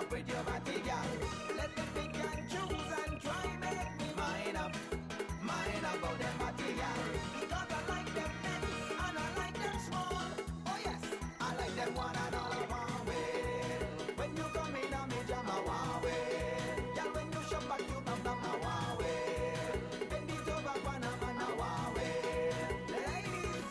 up with your body, girl. Let them pick and choose and try make me mind up about them body, girl. Because I like them big and I like them small. Oh yes, I like them one and all one way. When you come in a me jam a one way. Girl, when you shop back you bam bam a one way. Bend it over one a man a one way. Ladies,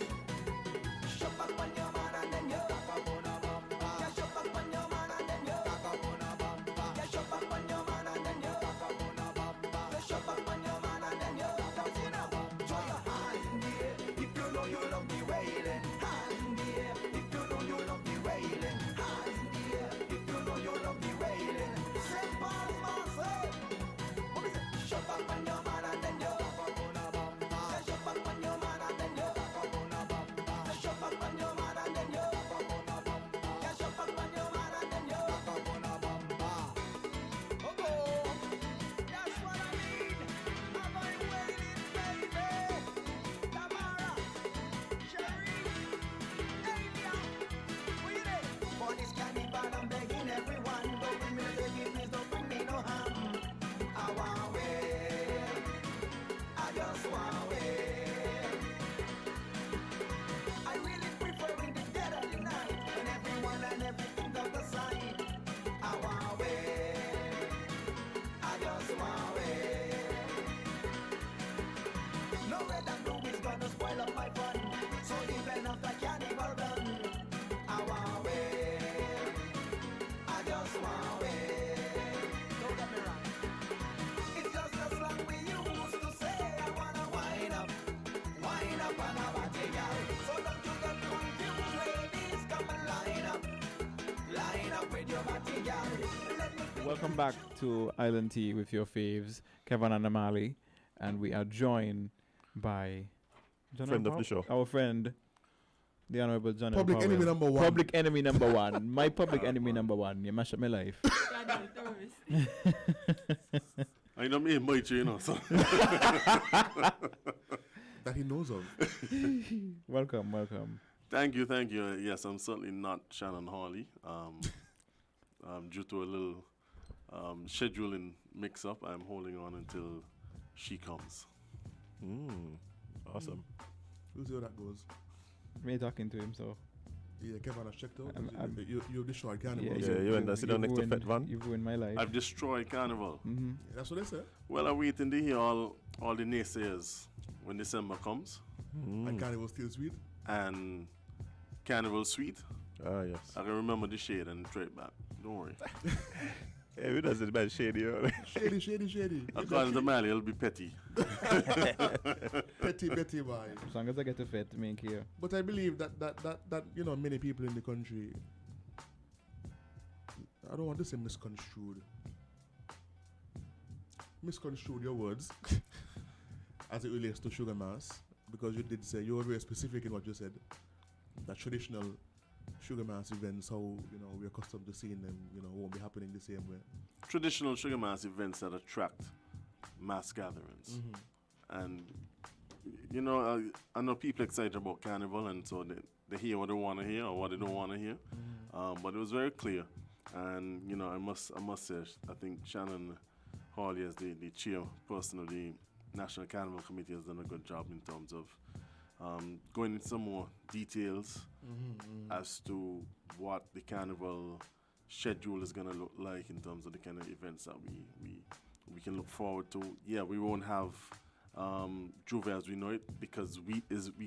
shop back on your man and then you back up on a bumper. Yeah, shop back on your man and then you back up on a bumper. Yeah, shop back on your man and then you back up on a bumper. Yeah, shop back on your man and then you back up on a bumper. Throw your hands in the air if you know you love the wailing. Hands in the air if you know you love the wailing. Hands in the air if you know you love the wailing. St. Paul's Marseille. What is it? Shop back on your man and then you back up on a bumper. Yeah, shop back on your man and then you back up on a bumper. Yeah, shop back on your man and then you back up on a bumper. Yeah, shop back on your man and then you back up on a bumper. Oh, that's what I mean. Am I waiting, baby? Tamara, Sherry, Alia, where you there? For this carnival, I'm begging everyone. Don't bring me no dirty, please don't bring me no harm. I want way, I just want way. I really prefer in the dead of the night when everyone and everything's on the side. I want way, I just want way. No red and blue is gonna spoil up my fun. So even after carnival done, I want way, I just want way. Don't get me wrong. It's just a slang we used to say. I wanna wind up on a body, girl. So don't you get confused, ladies. Come and line up with your body, girl. Let me feel Welcome back to Island Tea with your faves, Kevin and Amali, and we are joined by Friend of the show. our friend, the Honorable John Public Powell. enemy number one. Public enemy number one. My public enemy number one. You mash up my life. I don't mean much, you know. So. That he knows of. Welcome. Thank you. Yes, I'm certainly not Shannon Hawley. Due to a little scheduling mix-up, I'm holding on until she comes. Awesome. We'll see how that goes. Me talking to him, so Yeah, Kevin has checked out. I'm- You destroyed Carnival. Yeah, you end up sit down next to ruined- Fat Van. You've ruined my life. I've destroyed Carnival. Mm-hmm. That's what they said. Well, I'm waiting to hear all the naysayers when December comes And Carnival still sweet. and Carnival sweet. Ah, yes. I can remember the shade and try it back. Don't worry. Hey, we does it bad shady. Shady. According to Mali, it'll be petty. Petty boy. As long as I get to fit, me here. But I believe that you know, many people in the country, I don't want to say misconstrued your words as it relates to sugar mass, because you did say, you were very specific in what you said, that traditional sugar mass events, how, you know, we're accustomed to seeing them, you know, won't be happening the same way. Traditional sugar mass events that attract mass gatherings. And, you know, I know people excited about Carnival, and so they hear what they want to hear or what they don't want to hear. But it was very clear. And, you know, I must say, I think Shannon Hawley, as the chairperson of the National Carnival Committee, has done a good job in terms of going into some more details as to what the Carnival schedule is going to look like in terms of the kind of events that we can look forward to. Yeah, we won't have Juve as we know it, because we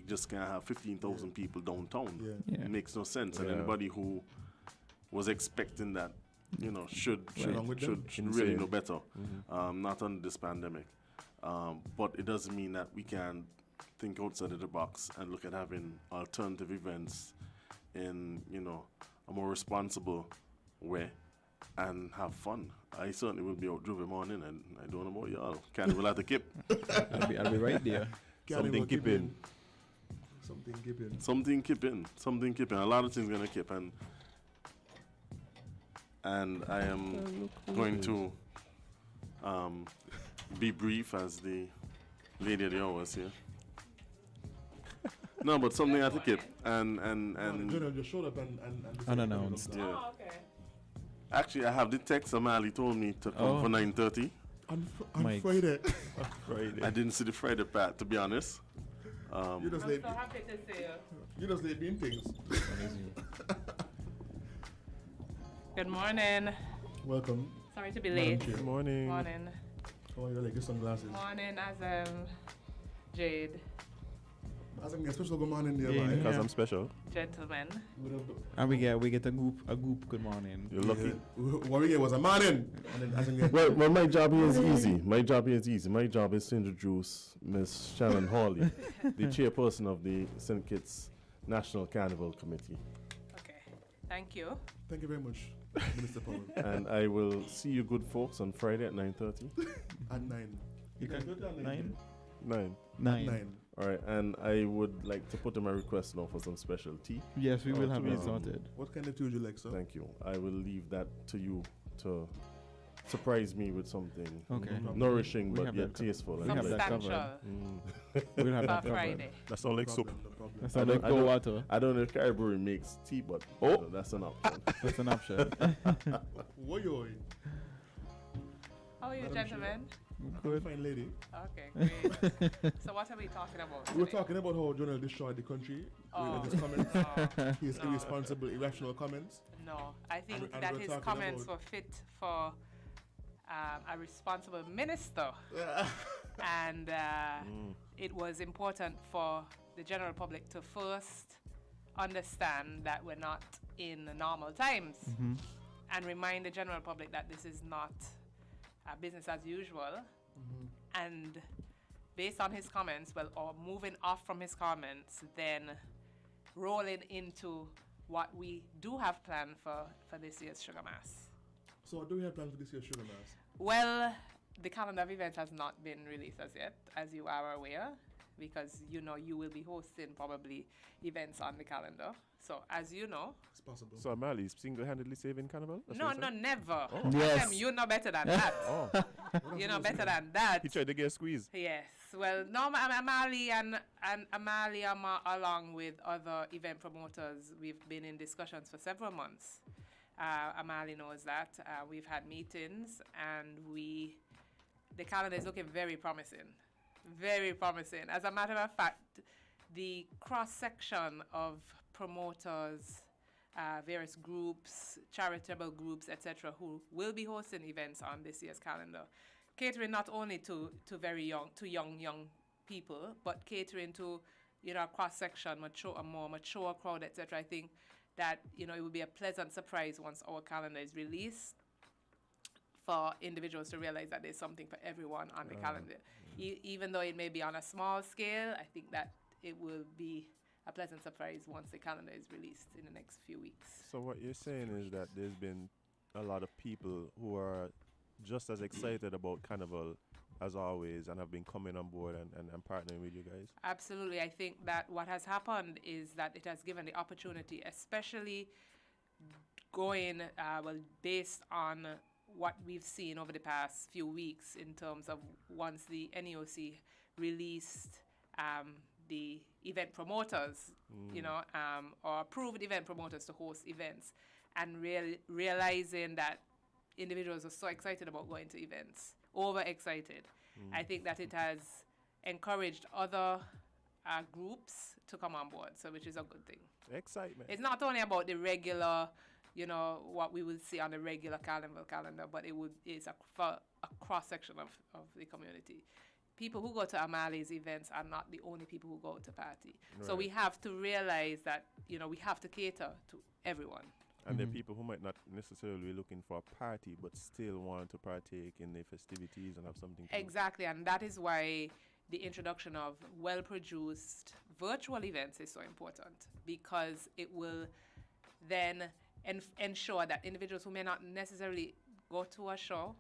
just can't have 15,000 people downtown. Yeah. It makes no sense. Yeah. And anybody who was expecting that, you know, should Along with them. really Insane. know better. Not under this pandemic. But it doesn't mean that we can think outside of the box and look at having alternative events in, you know, a more responsible way and have fun. I certainly will be out Juve morning, and I don't know about y'all. Carnival at the Kip. I'll be right there. Carnival Something keeping. Something keeping. Something keeping. A lot of things gonna keep, and I am going to be brief as the lady of the hours here. No, but something at the Kip, and General just showed up and Unannounced. yeah. Oh, okay. Actually, I have the text. Amali told me to come Oh. for 9:30. On Mike. Friday. Friday. I didn't see the Friday part, to be honest. You just late. happy to see you. You just late being things. Good morning. Welcome. Sorry to be Madam late. Chair. Good morning. Morning. How are you? Like your sunglasses. Morning, Jade. As I'm getting special good morning there, Yeah, man. Because I'm special. Gentlemen. And we get a group good morning. You're lucky. What we get was a morning. And then as I'm getting Well, my job here is easy. My job is to introduce Miss Shannon Hawley, the chairperson of the St. Kitts National Carnival Committee. Okay. Thank you. Thank you very much, Minister Powell. And I will see you good folks on Friday at 9:30. At 9. You can go to 9? 9. 9. All right, and I would like to put in my request now for some special tea. Yes, we will have it um, sorted. What kind of tea would you like, sir? Thank you. I will leave that to you to surprise me with something Okay. nourishing We but have yet that co- tasteful. we and have that delightful. Substantial. We'll have For that covered. Friday. That sounds like soup. No problem. That sounds I like don't- go I don't- water. I don't know if Caribou makes tea, but that's an option. That's an option. Woyoy. How are you, Madam gentlemen? Good. Fine lady. Okay, great. So what are we talking about We were today? talking about how Jonah destroyed the country Oh. with his comments. His No. irresponsible, irrational comments. No, I think And that we're his talking comments about- were fit for a responsible minister. And it was important for the general public to first understand that we're not in normal times and remind the general public that this is not business as usual. And based on his comments, or moving off from his comments, then rolling into what we do have planned for this year's Sugar Mass. So what do we have planned for this year's Sugar Mass? Well, the calendar of events has not been released as yet, as you are aware, because you will be hosting probably events on the calendar. So as you know, It's possible. So Amali is single-handedly saving Carnival? That's no, what you said? never. Yes. You know better than that. Oh, You know better than that. he tried to get squeezed. Yes. Well, no, Amali and Amali along with other event promoters, we've been in discussions for several months. Amali knows that. We've had meetings and the calendar is looking very promising. Very promising. As a matter of fact, the cross-section of promoters, various groups, charitable groups, etc., who will be hosting events on this year's calendar, catering not only to young people, but catering to a cross-section, a more mature crowd, etc. I think that it will be a pleasant surprise once our calendar is released for individuals to realize that there's something for everyone on the calendar. Even though it may be on a small scale, I think that it will be a pleasant surprise once the calendar is released in the next few weeks. So what you're saying is that there's been a lot of people who are just as excited about Carnival as always and have been coming on board and partnering with you guys. Absolutely. I think that what has happened is that it has given the opportunity, especially going, based on what we've seen over the past few weeks in terms of once the NEOC released the event promoters, or approved event promoters to host events, and realizing that individuals are so excited about going to events, overexcited. I think that it has encouraged other groups to come on board, so which is a good thing. Excitement. It's not only about the regular, what we will see on the regular carnival calendar, but it's a cross-section of the community. People who go to Amali's events are not the only people who go to party. So Right. we have to realize that, we have to cater to everyone. And there are people who might not necessarily be looking for a party but still want to partake in the festivities and have something to do. Exactly, and that is why the introduction of well-produced virtual events is so important, because it will then ensure that individuals who may not necessarily go to a show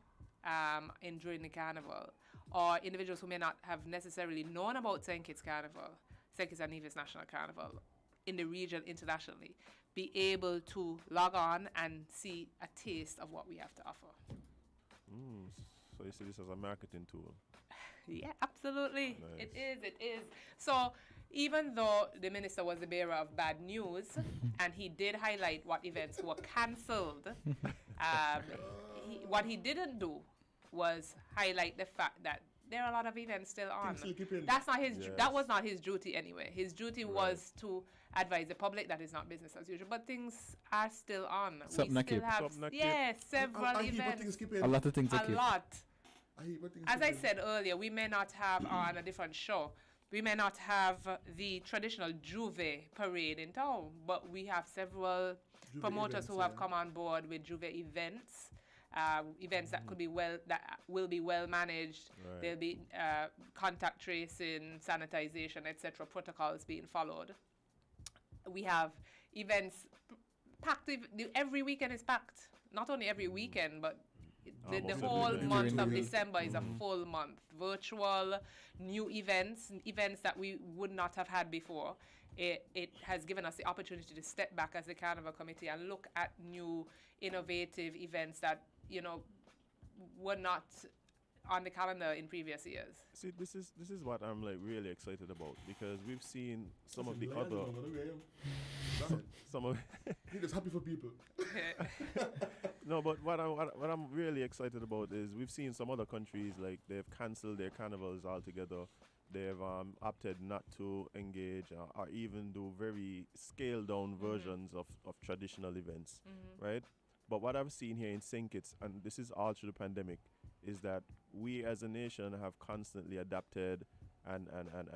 during the carnival, or individuals who may not have necessarily known about St. Kitts Carnival, St. Kitts and Nevis National Carnival, in the region internationally, be able to log on and see a taste of what we have to offer. So you see this as a marketing tool. Yeah, absolutely. Nice. It is. So even though the minister was the bearer of bad news, and he did highlight what events were cancelled What he didn't do was highlight the fact that there are a lot of events still on. still keep in. That's not his. Yes. That was not his duty anyway. His duty was to advise the public that is not business as usual. But things are still on. Sup, We still Nakib? have Sup, Nakib? several I hear what events. things keep in. A lot of things are A keep. lot. I hear what things As keep I in. said earlier, we may not have on a different show. We may not have the traditional Juve parade in town, but we have several Juve promoters events, who have yeah. come on board with Juve events. Events that could be will be well managed. Right. There'll be contact tracing, sanitization, etc. protocols being followed. We have events packed. Every weekend is packed. Not only every weekend, but the Almost whole every day. month During of the week. December is a full month. Virtual, new events that we would not have had before. It has given us the opportunity to step back as the Carnival Committee and look at new, innovative events that, were not on the calendar in previous years. See, this is what I'm like really excited about, because we've seen some of the Listen, other Go ahead. some of He just happy for people. no, but what I'm really excited about is we've seen some other countries, like, they've cancelled their carnivals altogether. They've opted not to engage or even do very scaled down versions of traditional events, right? But what I've seen here in St. Kitts, and this is all through the pandemic, is that we as a nation have constantly adapted and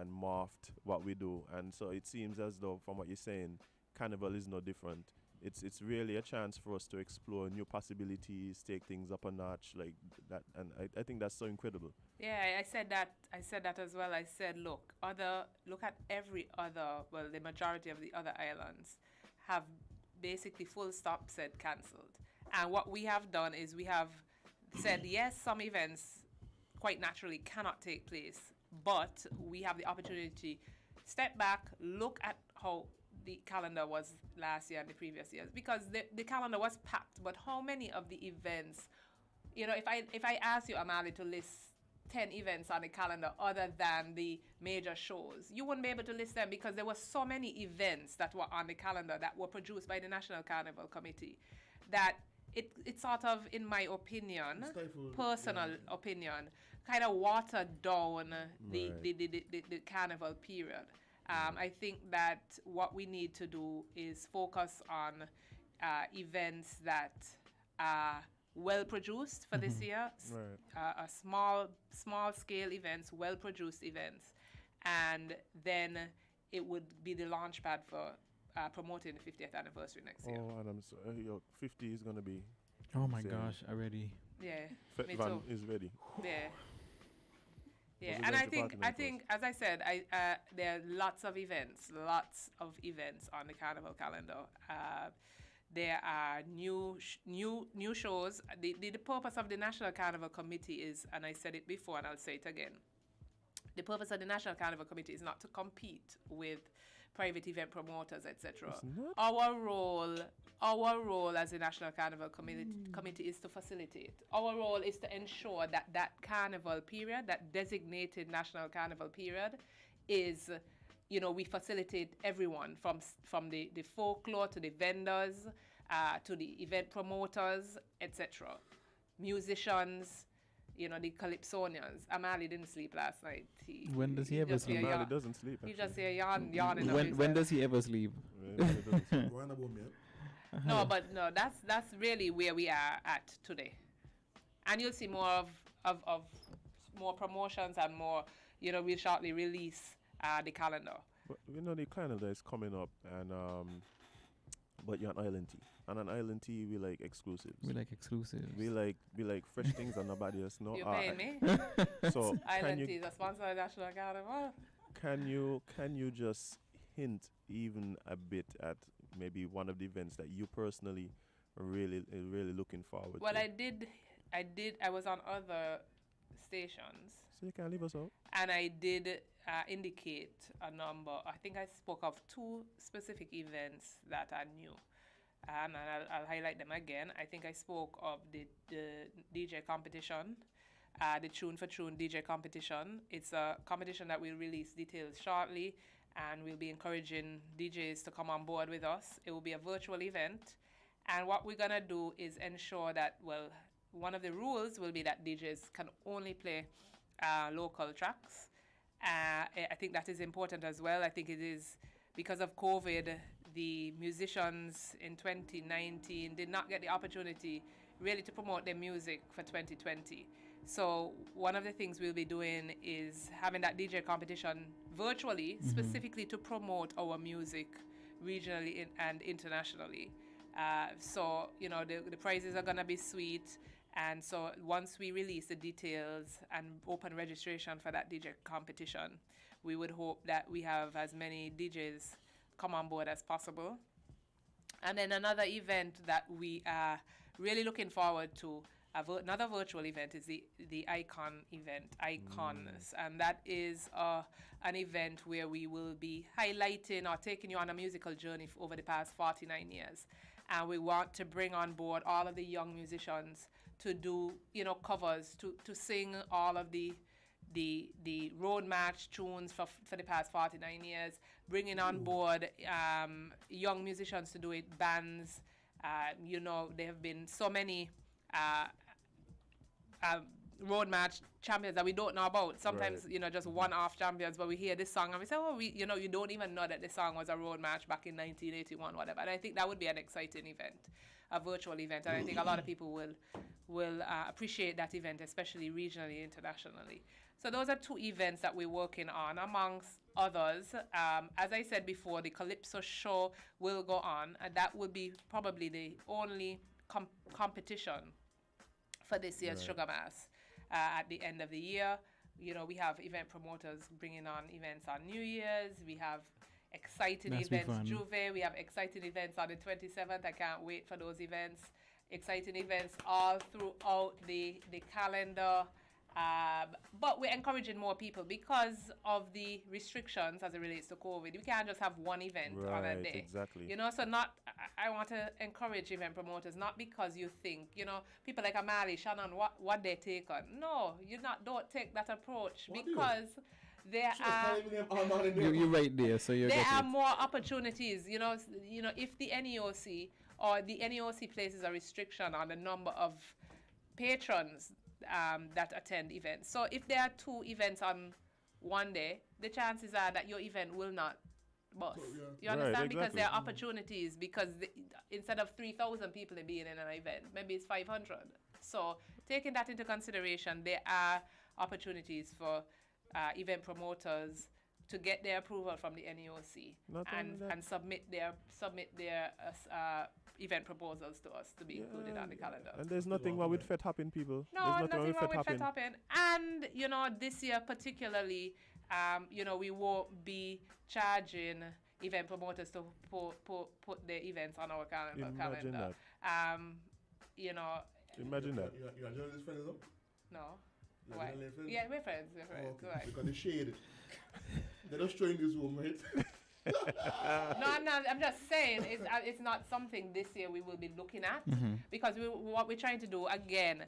morphed what we do. And so it seems as though, from what you're saying, Carnival is no different. It's really a chance for us to explore new possibilities, take things up a notch like that, and I think that's so incredible. Yeah, I said that as well. I said, look at every other, well, the majority of the other islands have basically full stop said cancelled. And what we have done is we have said, yes, some events quite naturally cannot take place, but we have the opportunity to step back, look at how the calendar was last year and the previous years, because the calendar was packed, but how many of the events, if I ask you, Amali, to list 10 events on the calendar other than the major shows, you wouldn't be able to list them, because there were so many events that were on the calendar that were produced by the National Carnival Committee that it sort of, in my opinion, Stifled, personal opinion, kind of watered down the carnival period. I think that what we need to do is focus on events that are well produced for this year, Right. a small scale events, well produced events, and then it would be the launch pad for promoting the 50th anniversary next year. Oh, and I'm sorry, your 50 is gonna be. Oh my insane. gosh, already. Yeah, Fet me Van too. is ready. Yeah. Yeah, Was it and going I to think Platinum as I said, there are lots of events on the carnival calendar. There are new shows. The purpose of the National Carnival Committee is, and I said it before and I'll say it again, the purpose of the National Carnival Committee is not to compete with private event promoters, etc. It's not? Our role as the National Carnival Committee is to facilitate. Our role is to ensure that carnival period, that designated National Carnival period, is, we facilitate everyone from the folklore to the vendors, to the event promoters, etc. Musicians, the calypsonians. Amali didn't sleep last night. When does he ever just sleep? hear Mali yawn- doesn't sleep. He actually. just hear yawning. When does he ever sleep? Mali doesn't sleep. Go on about me. No, but no, that's really where we are at today. And you'll see more of more promotions and more, we'll shortly release the calendar. But the calendar is coming up, and but you're on Island Tea, and on Island Tea we like exclusives. We like exclusives. We like fresh things that nobody else know. You're paying me? So can Island Tea you is a sponsor of the National Carnival. can you just hint even a bit at maybe one of the events that you personally are really looking forward Well, to? I was on other stations, So you can leave us out. and I did indicate a number. I think I spoke of 2 specific events that are new. And I'll highlight them again. I think I spoke of the DJ competition, the Tune for Tune DJ competition. It's a competition that we'll release details shortly, and we'll be encouraging DJs to come on board with us. It will be a virtual event, And what we're going to do is ensure that, well, one of the rules will be that DJs can only play local tracks. I think that is important as well. I think it is because of COVID, the musicians in 2019 did not get the opportunity really to promote their music for 2020. So one of the things we'll be doing is having that DJ competition virtually, specifically to promote our music regionally and internationally. So, you know, the prizes are going to be sweet. And so once we release the details and open registration for that DJ competition, we would hope that we have as many DJs come on board as possible. And then another event that we are really looking forward to, another virtual event, is the Icon event, Icons. And that is an event where we will be highlighting or taking you on a musical journey over the past 49 years. And we want to bring on board all of the young musicians to do, you know, covers, to sing all of the road march tunes for the past 49 years, bringing on board young musicians to do it, bands. You know, there have been so many road march champions that we don't know about. Sometimes, you know, just one-off champions, but we hear this song and we say, oh, you know, you don't even know that the song was a road march back in 1981, whatever. And I think that would be an exciting event, a virtual event. And I think a lot of people will appreciate that event, especially regionally, internationally. So those are two events that we're working on, amongst others. As I said before, the Calypso show will go on, and that will be probably the only competition for this year's Sugar Mass at the end of the year. You know, we have event promoters bringing on events on New Year's. We have exciting events, Juve. We have exciting events on the 27th. I can't wait for those events. Exciting events all throughout the calendar. But we're encouraging more people because of the restrictions as it relates to COVID. We can't just have one event on a day. Exactly. You know, so I want to encourage event promoters, not because you think, you know, people like Amali, Shannon, what they take on. No, don't take that approach, because there are you're right there, so there are more opportunities. You know, if the NEOC or the NEOC places a restriction on the number of patrons that attend events. So if there are 2 events on one day, the chances are that your event will not bust. You understand? Because there are opportunities, because instead of 3,000 people being in an event, maybe it's 500. So taking that into consideration, there are opportunities for event promoters to get their approval from the NEOC and submit their event proposals to us to be included on the calendar. And there's nothing wrong with Fet Hopping, people. No, there's nothing wrong with Fet Hopping. And, you know, this year particularly, you know, we won't be charging event promoters to put their events on our calendar. Imagine that. You know. Imagine that. You are journalist friends, though? No. Why? Yeah, we're friends. We're friends. Oh, okay. Right. Because the shade. They're not showing this room, right? No, I'm not. I'm just saying it's not something this year we will be looking at, because what we're trying to do, again,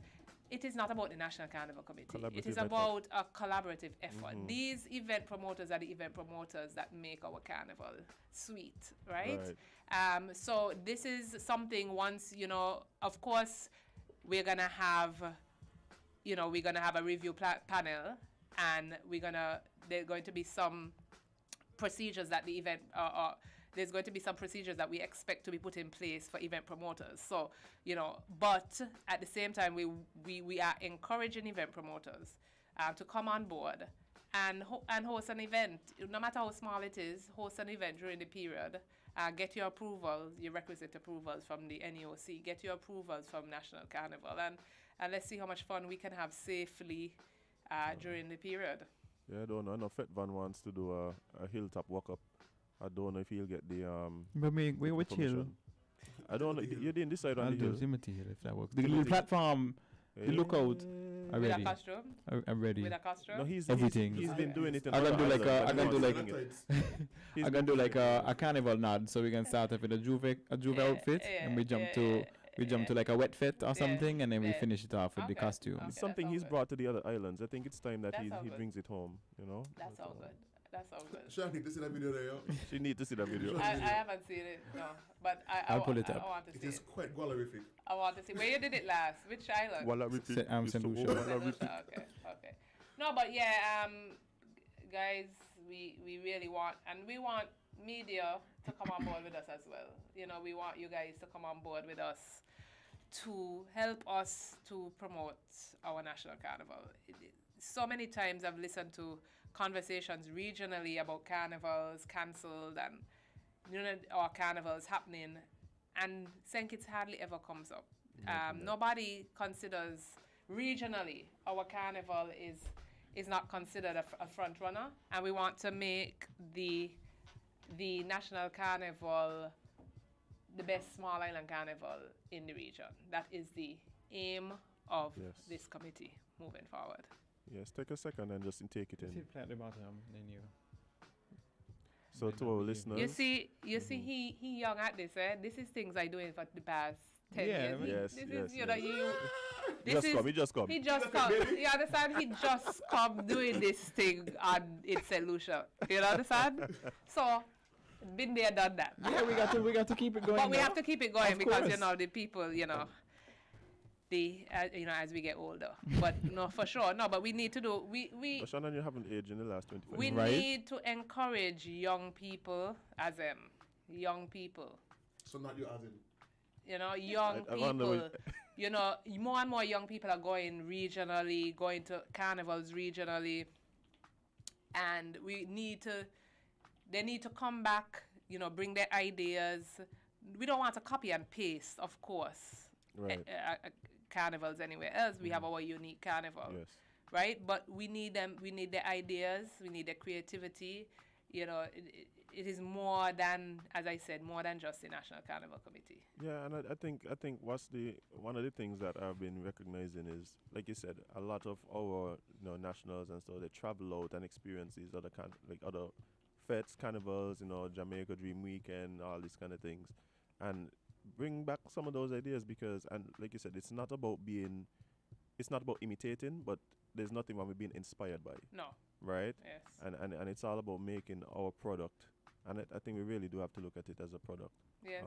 it is not about the National Carnival Committee. It is about a collaborative effort. These event promoters are the event promoters that make our carnival sweet, right? So this is something, once, you know, of course, we're going to have, you know, we're going to have a review panel, and there's going to be some procedures that the event, there's going to be some procedures that we expect to be put in place for event promoters. So, you know, but at the same time, we are encouraging event promoters to come on board and host an event, no matter how small it is. Host an event during the period. Get your approvals, your requisite approvals from the NEOC. Get your approvals from National Carnival, and let's see how much fun we can have safely during the period. Yeah, I don't know. I know Fet Van wants to do a hilltop walk-up. I don't know if he'll get the But we will chill. I don't know. You didn't decide on the hill. Timothy hill, if that works. The little platform, the lookout. With a costume? I'm ready. With a costume? No, he's everything. He's been doing it. I'm gonna do like a carnival nod. So we can start off with a Juve outfit, and we jump to like a wet fit or something, and then we finish it off with the costume. It's something he's brought to the other islands. I think it's time that he brings it home. You know. That's all good. That sounds good. Shannon, need to see that video there, yo. She need to see that video. I haven't seen it, no. But I'll pull it up. I want to It see is it. quite gwallerific. I want to see. Where you did it last? Which island? Walla repeat. St. Lucia. St. Lucia, okay. No, but yeah, guys, we really want, and we want media to come on board with us as well. You know, we want you guys to come on board with us to help us to promote our national carnival. So many times I've listened to conversations regionally about carnivals cancelled and, you know, our carnivals happening, and St. Kitts hardly ever comes up. Nobody considers regionally our carnival is not considered a front runner, and we want to make the national carnival the best small island carnival in the region. That is the aim of this committee moving forward. Yes, take a second and just take it in. Play at the bottom, then you. So to our listeners, You see, he young at this, eh? This is things I doing for the past 10 Yeah, years. I mean- Yes, This yes, is, you know, yes. this just is, come. He just come. he just come. You understand? He just come doing this thing in St. Lucia. You understand? So, been there, done that. Yeah, we got to keep it going. But we now. have to keep it going Of because, you course. know, the people, you know, you know, as we get older. But no, for sure. No, but we need to do, But Shannon, you haven't aged in the last 25 we years. Right. need to encourage young people as young people. So not you as in. You know, young I wonder people, what- you know, more and more young people are going regionally, going to carnivals regionally. And they need to come back, you know, bring their ideas. We don't want to copy and paste, of course, Right. carnivals anywhere else. We have our unique carnival. Yes. Right? But we need them, we need their ideas, we need their creativity. You know, it is more than, as I said, more than just the National Carnival Committee. Yeah, and I think one of the things that I've been recognizing is, like you said, a lot of our nationals and so they travel out and experience these other other fetes, carnivals, Jamaica Dream Weekend, all these kind of things, and bring back some of those ideas because, and like you said, it's not about imitating, but there's nothing wrong with being inspired by, No. right? Yes. And it's all about making our product, and I think we really do have to look at it as a product. Yes.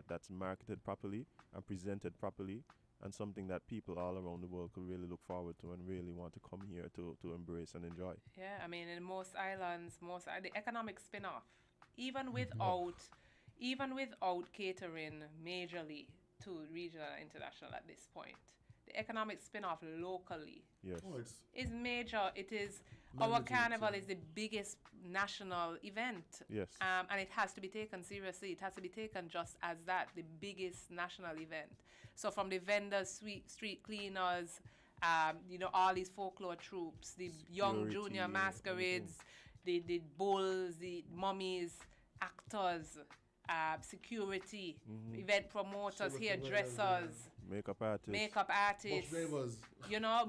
That's marketed properly and presented properly, and something that people all around the world could really look forward to and really want to come here to embrace and enjoy. Yeah, I mean, in most islands, the economic spin-off, even without catering majorly to regional and international at this point, the economic spin-off locally Yes. Oh, it's is major. It is our Magnitude, carnival yeah. is the biggest national event. Yes. And it has to be taken seriously. It has to be taken just as that, the biggest national event. So from the vendors, street cleaners, all these folklore troops, the young Security, junior masquerades, the bulls, the mummies, actors, security, event promoters, Service hairdressers, Makeup artists. makeup bus artists. drivers.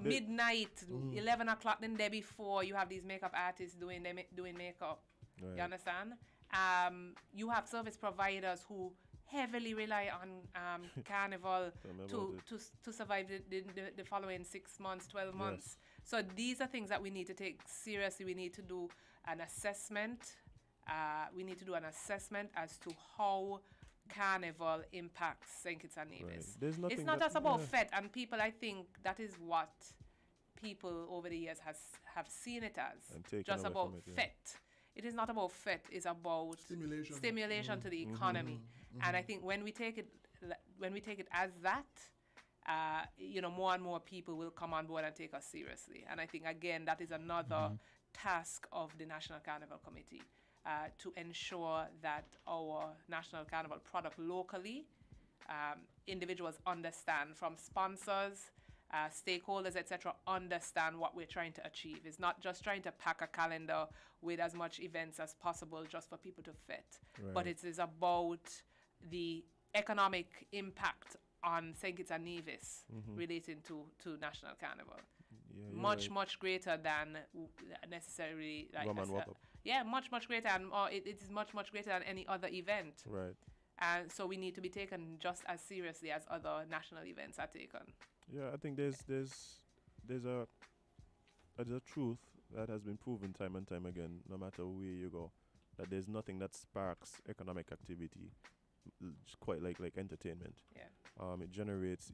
Midnight, 11 o'clock, the day before, you have these makeup artists doing makeup. Right. You understand? You have service providers who heavily rely on carnival Tell me to, about to survive the following 6 months, 12 months. So these are things that we need to take seriously. We need to do an assessment. We need to do an assessment as to how carnival impacts St. Kitts and Nevis. Right. There's nothing It's not that- just about yeah. fete, and people, I think that is what people over the years have seen it as. And taken Just away about from it, yeah. fete. It is not about fete, it's about Stimulation. to the economy. And I think when we take it as that, more and more people will come on board and take us seriously. And I think, again, that is another task of the National Carnival Committee, to ensure that our National Carnival product locally, individuals understand, from sponsors, stakeholders, etc., understand what we're trying to achieve. It's not just trying to pack a calendar with as much events as possible just for people to fit, but Right. it is about the economic impact on St. Kitts and Nevis relating to National Carnival. Yeah, you're Much, right. much greater than necessarily like Rum and a- wop-up. yeah, much greater, and it is much greater than any other event. Right. And so we need to be taken just as seriously as other national events are taken. Yeah, I think there's a truth that has been proven time and time again, no matter where you go, that there's nothing that sparks economic activity, it's quite like entertainment. Yeah. It generates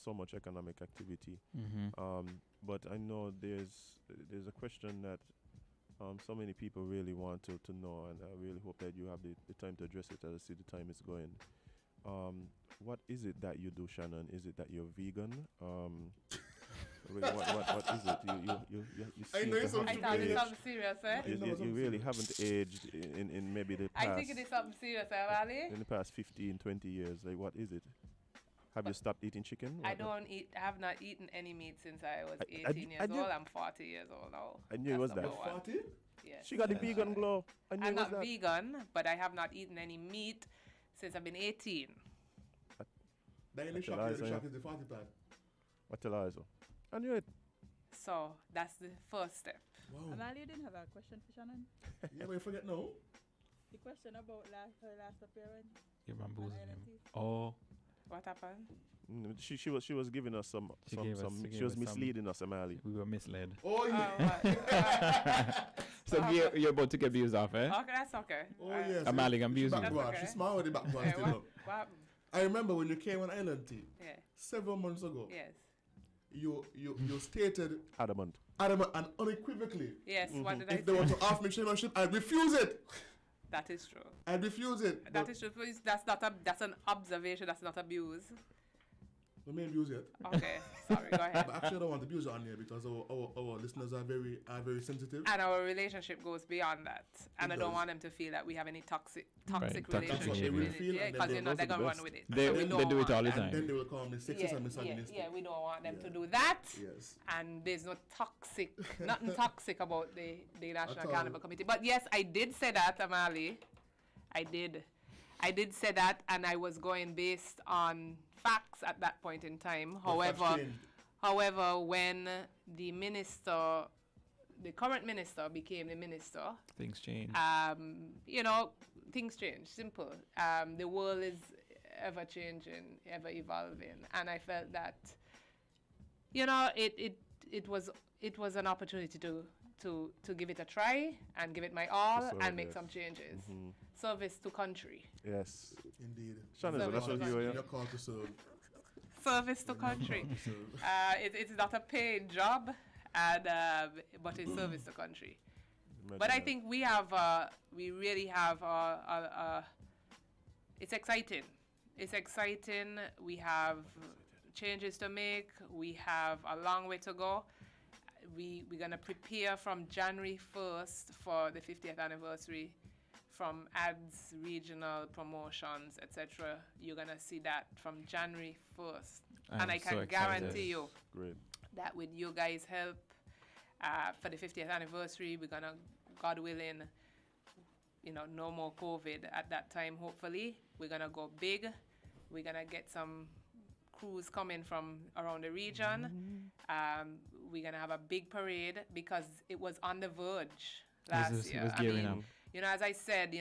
so much economic activity. But I know there's a question that so many people really want to know, and I really hope that you have the time to address it as I see the time is going. What is it that you do, Shannon? Is it that you're vegan? What is it? You I know seem it's to have I something thought it's age. something serious, eh? you really haven't aged in maybe the past. I think it is something serious, eh, Wally? In the past 15, 20 years. Like, what is it? Have you stopped eating chicken? I have not eaten any meat since I was I 18 years knew- old. I'm 40 years old now. I knew it was That's that. number one. 40? Yes. She got the vegan glow. I knew I'm it was not that. vegan, but I have not eaten any meat since I've been 18. Then in the That's shock, a lie, the so shock is the 40 plan. What tell I so? I knew it. So that's the first step. Wow. Amal, you didn't have a question for Shannon? Yeah, but you forget now. The question about her last appearance. You're bamboozling on him. ILT. Oh, What happened? She was giving us some She gave us misleading us, Amali. we were misled. Oh, yeah. What? So you're about to get abused off, eh? Okay, that's okay. Oh, yes. I'm Malik, I'm She's abusing you. backward. That's okay. She's smart with the backward Yeah, still what, up. what happened? I remember when you came on Island Tea Yeah. several months ago. Yes. You stated Adamant. adamant and unequivocally, Yes. What did I if they say? were to offer me chairmanship, I'd refuse it. That is true. I'd refuse it. That is true. Please, that's an observation. That's not abuse. We may abuse it. Okay. Sorry. Go ahead. But actually, I don't want to abuse it on here because our listeners are very sensitive. And our relationship goes beyond that. And It I don't does. want them to feel that we have any toxic toxic relationship behavior. with it. Feel Yeah, and because then you know those they're are the gonna run best. with it. They So we they don't do it want all the that. time. And then they will call me sexist and misogynistic. Yeah, we don't want them Yeah. to do that. Yes. And there's no nothing toxic about the National At all. Carnival Committee. But yes, I did say that, Amali. I did say that, and I was going based on facts at that point in time. The facts changed. However, when the current minister became the minister, Things change. things change. Simple. The world is ever changing, ever evolving, and I felt that, it was an opportunity to give it a try and give it my all serve, and make yes. some changes. Service to country. Yes. Indeed. Shannon, so that's what you were. You're called to serve. Service to country. It's not a paid job, and but it's service to country. But I think we really have it's exciting. It's exciting. We have changes to make. We have a long way to go. We're going to prepare from January 1st for the 50th anniversary, from ads, regional promotions, etc. You're going to see that from January 1st. I'm And I so can excited. guarantee you Great. that with you guys' help, for the 50th anniversary, we're gonna, God willing, no more COVID at that time, hopefully. We're gonna go big. We're gonna get some crews coming from around the region. We're gonna have a big parade because it was on the verge last It year. was gearing up. As I said,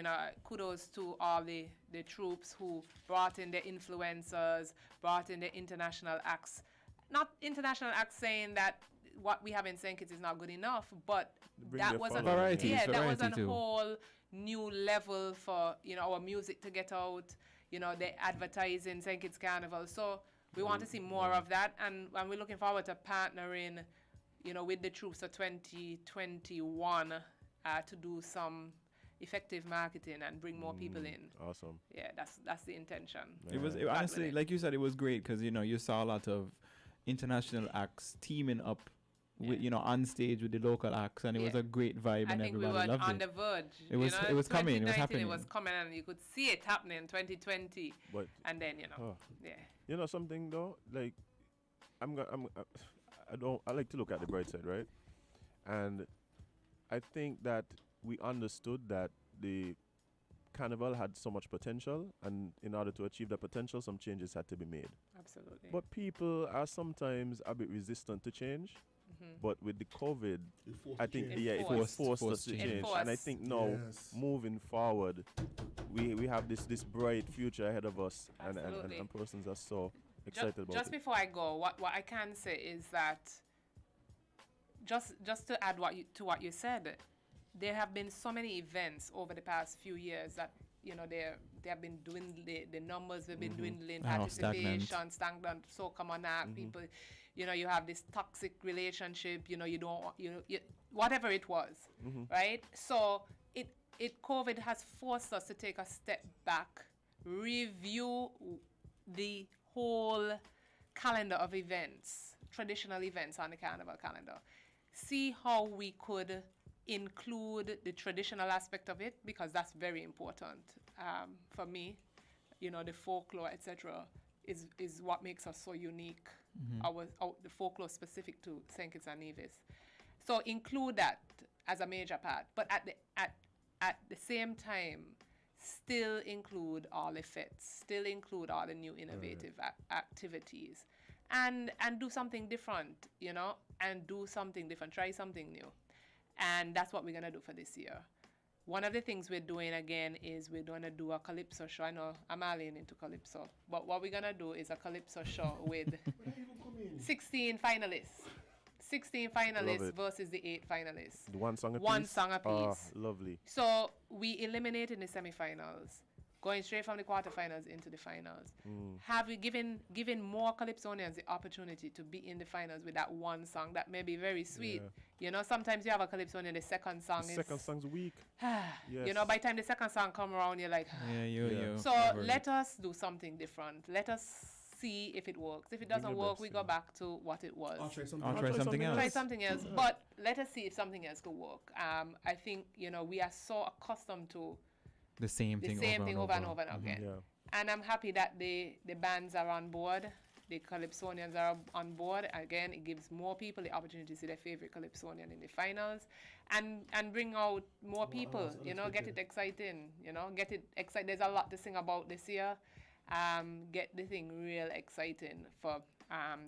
kudos to all the troops who brought in the influencers, brought in the international acts. Not international acts saying that what we have in St. Kitts is not good enough, but Bring that their was following. Variety, that was variety a too. whole new level for our music to get out. The advertising St. Kitts Carnival. So we want to see more of that, and we're looking forward to partnering, with the troops for 2021 to do some effective marketing and bring more people in. Awesome. Yeah, that's the intention. It was Yeah. honestly, it. like you said, it was great because you saw a lot of international acts teaming up, with on stage with the local acts, and it was Yeah. a great vibe, I and think we everybody were loved on it. the verge. It was coming, it was 2019 happening. It was coming, and you could see it happening. 2020, But and then oh, yeah. Something though, like I like to look at the bright side, right? And I think that we understood that the carnival had so much potential, and in order to achieve that potential, some changes had to be made. Absolutely. But people are sometimes a bit resistant to change. But with the COVID, You're forced I to think change. it Enforced. forced us Forced to change. change. And I Enforced. think now, Yes. moving forward, we have this bright future ahead of us, and Absolutely. persons are so excited about Just it. before I go, what I can say is that just to add to what you said, there have been so many events over the past few years that they have been doing the numbers, they've been dwindling, participation, stagnant. So come on now, people, you have this toxic relationship, you don't, whatever it was, right? So COVID has forced us to take a step back, review the whole calendar of events, traditional events on the carnival calendar, see how we could include the traditional aspect of it, because that's very important for me. The folklore, etc., is what makes us so unique. The folklore specific to St. Kitts and Nevis. So include that as a major part, but at the same time, still include all the fits, still include all the new innovative activities, and do something different, and do something different, try something new. And that's what we're going to do for this year. One of the things we're doing again is we're going to do a calypso show. I know I'm alien into calypso, but what we're going to do is a calypso show with 16 finalists. 16 finalists versus the 8 finalists. One song apiece? One song apiece. Oh, lovely. So we eliminated the semifinals, going straight from the quarterfinals into the finals. Have we given more Calypsonians the opportunity to be in the finals with that one song that may be very sweet? Sometimes you have a Calypsonian, the second song song's weak. Yes. By the time the second song come around, you're like, So let us do something different. Let us see if it works. If it doesn't work, we go back to what it was. I'll try something else. Try something else. But let us see if something else could work. I think, we are so accustomed to the same thing over and over again. And I'm happy that the bands are on board. The Calypsonians are on board. Again, it gives more people the opportunity to see their favorite Calypsonian in the finals, and bring out more people. Get it exciting. Get it exciting. There's a lot to sing about this year. Get the thing real exciting for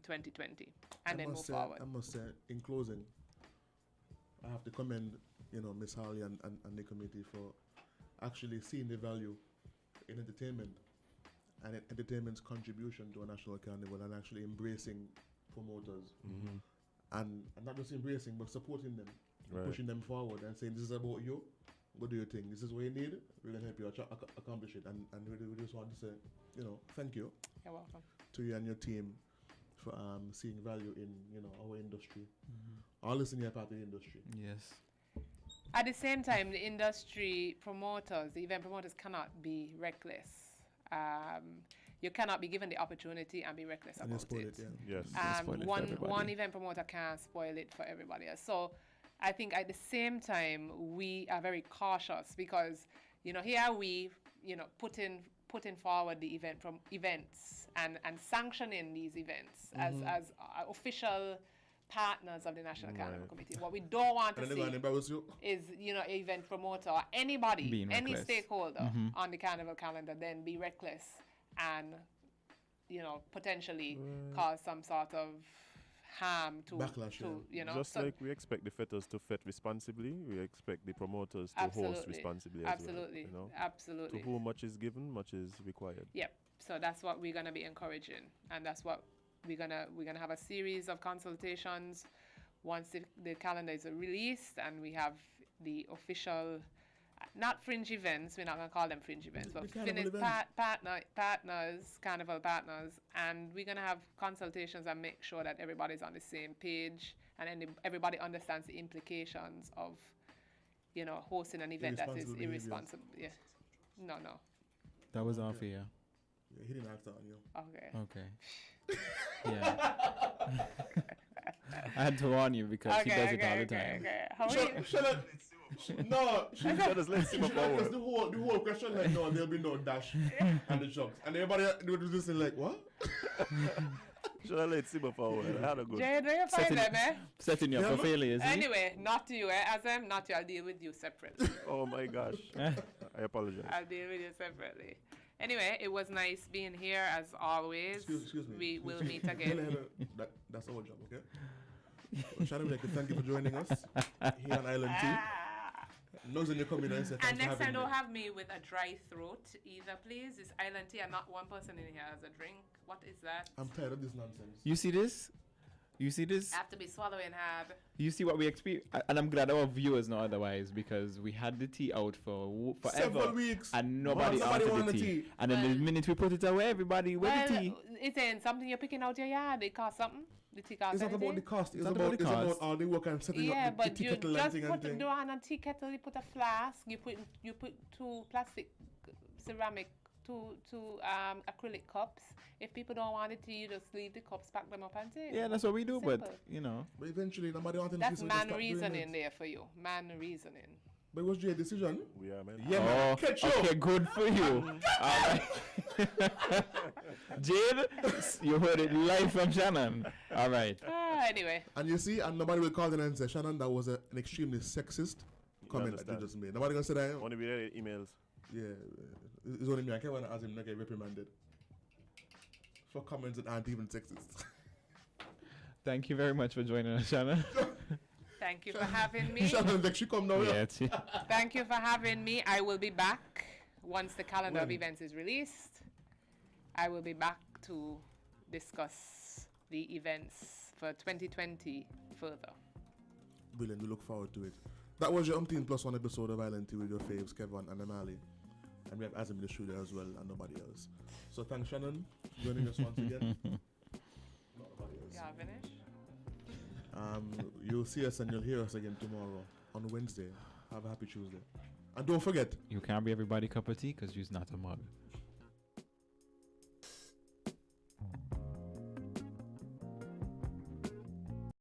2020, and then move forward. I must say, in closing, I have to commend Miss Hawley and the committee for actually seeing the value in entertainment and entertainment's contribution to a national carnival, and actually embracing promoters, and not just embracing but supporting them, pushing them forward and saying, this is about you, go do your thing, this is what you need, we're going to help you accomplish it. And we just want to say, thank you. You're welcome. To you and your team for seeing value in our industry. All this in your part of the industry. Yes. At the same time, the industry promoters, the event promoters, cannot be reckless. You cannot be given the opportunity and be reckless about it. Yes. One event promoter can't spoil it for everybody else. So I think at the same time, we are very cautious, because here we putting forward the events and sanctioning these events as official partners of the National Carnival Committee. What we don't want to see is, event promoter or anybody, any stakeholder on the carnival calendar then be reckless and, potentially cause some sort of harm to backlash. Just like we expect the fetters to fet responsibly, we expect the promoters to host responsibly as well. Absolutely. To whom much is given, much is required. Yep. So that's what we're gonna be encouraging, and that's what we're gonna have a series of consultations once the calendar is released, and we have the official, not fringe events, we're not gonna call them fringe events, but carnival partners, and we're gonna have consultations and make sure that everybody's on the same page, and everybody understands the implications of, hosting an event that is irresponsible. Yeah. No. That was off here. Yeah, he didn't act on you. Okay. Yeah. I had to warn you because he does it all the time. How are you? Let's see because the whole question, like, no, there'll be no dash and the jokes, and everybody would just say, like, what? Should I let Simba forward? I had a good. Jay, do you find them, setting you up for failure, Anyway, not to you, Azem, not you. I'll deal with you separately. Oh my gosh. I apologize. I'll deal with you separately. Anyway, it was nice being here as always. Excuse me. We will meet again. That's our job, okay? Shannon, like, thank you for joining us here on Island 2. And next time, don't have me with a dry throat either, please. It's Island tea, and not one person in here has a drink. What is that? I'm tired of this nonsense. You see this? You see this? Have to be swallowing hard. You see what we experience, and I'm glad our viewers know otherwise because we had the tea out for forever, Several weeks. and nobody Nobody wanted wanted the tea. tea. And then the minute we put it away, everybody where the tea? It's in something you're picking out your yard. It costs something. The tea costs It's not about anything. the cost. It's not about, about the it's about cost. all the work and setting Yeah, up the but tea you kettle and just thing put and thing. the on a tea kettle. You put a flask. You put 2 plastic, ceramic, two acrylic cups. If people don't want it, you just leave the cups, pack them up, and take. Yeah, that's what we do. Simple. But you know, But eventually, nobody wanted to That's see, so they man stopped doing reasoning it. there for you. Man reasoning. But it was your decision. We are, man. Yeah, man. oh, Catch you. okay, good for you. All right. Jade, you heard it live from Shannon. All right. Anyway. And you see, and nobody will call in and say, Shannon, that was an extremely sexist comment that you understand. just made. Nobody gonna say that. Only we read emails. Yeah, it's only me. I can't want to ask him not get reprimanded for comments that aren't even sexist. Thank you very much for joining us, Shannon. Thank you for having me. Shannon, like she come now. Yeah, Yeah. it's- Thank you for having me. I will be back once the calendar of When? events is released. I will be back to discuss the events for 2020 further. Brilliant. We look forward to it. That was your +1 episode of Island Tea with your faves, Kevin and Amali. And we have Azim in the studio as well and nobody else. So thanks, Shannon, joining us once again. Nobody else. Yeah, finish. You'll see us and you'll hear us again tomorrow on Wednesday. Have a happy Tuesday. And don't forget, You can't be everybody cup of tea because you're not a mug.